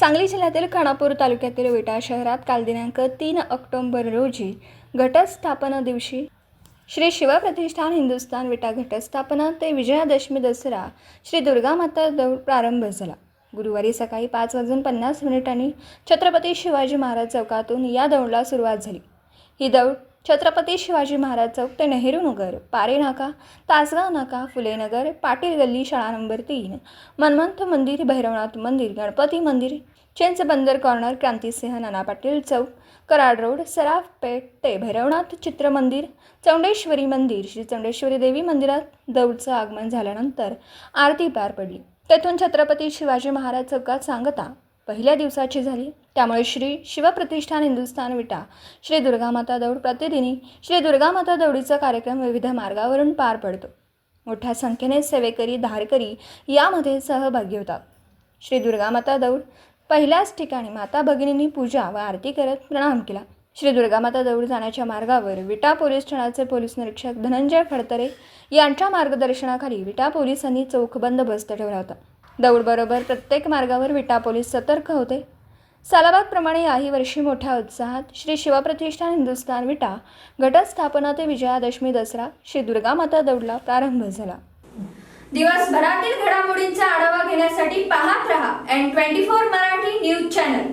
सांगली जिल्ह्यातील खानापूर तालुक्यातील विटा शहरात काल दिनांक 3 ऑक्टोबर रोजी घटस्थापना दिवशी श्री शिवप्रतिष्ठान हिंदुस्थान विटा घटस्थापना ते विजयादशमी दसरा श्री दुर्गामाता दौड प्रारंभ झाला। गुरुवारी सकाळी 5:50 छत्रपती शिवाजी महाराज चौकातून या दौडला सुरुवात झाली। ही दौड छत्रपती शिवाजी महाराज चौक ते नेहरू नगर, पारे नाका, तासगाव नाका, फुले नगर, पाटील गल्ली, शाळा नंबर 3, मनमंथ मंदिर, भैरवनाथ मंदिर, गणपती मंदिर, चिंच बंदर कॉर्नर, क्रांतिसिंह नाना पाटील चौक, कराड रोड, सराफ पेठ ते भैरवनाथ चित्र मंदिर, चौंडेश्वरी मंदिर, श्री चौंडेश्वरी देवी मंदिरात दौडचं आगमन झाल्यानंतर आरती पार पडली। तेथून छत्रपती शिवाजी महाराज चौकात सांगता पहिल्या दिवसाची झाली। त्यामुळे श्री शिवप्रतिष्ठान हिंदुस्थान विटा श्री दुर्गामाता दौड प्रतिदिनी श्री दुर्गामाता दौडीचा कार्यक्रम विविध मार्गावरून पार पडतो। मोठ्या संख्येने सेवेकरी धारकरी यामध्ये सहभागी होतात। श्री दुर्गामाता दौड पहिल्याच ठिकाणी माता भगिनींनी पूजा व आरती करत प्रणाम केला। श्री दुर्गामाता दौड जाण्याच्या मार्गावर विटा पोलीस ठाण्याचे पोलीस निरीक्षक धनंजय खडतरे यांच्या मार्गदर्शनाखाली विटा पोलिसांनी चौक बंदोबस्त ठेवला होता। दौडबरोबर प्रत्येक मार्गावर विटा पोलीस सतर्क होते। सालाबादप्रमाणे याही वर्षी मोठ्या उत्साहात श्री शिवप्रतिष्ठान हिंदुस्थान विटा घटस्थापना ते विजयादशमी दसरा श्री दुर्गामाता दौडला प्रारंभ झाला। दिवसभरातील घडामोडींचा आढावा घेण्यासाठी पाहत रहा N24 मराठी न्यूज चॅनल।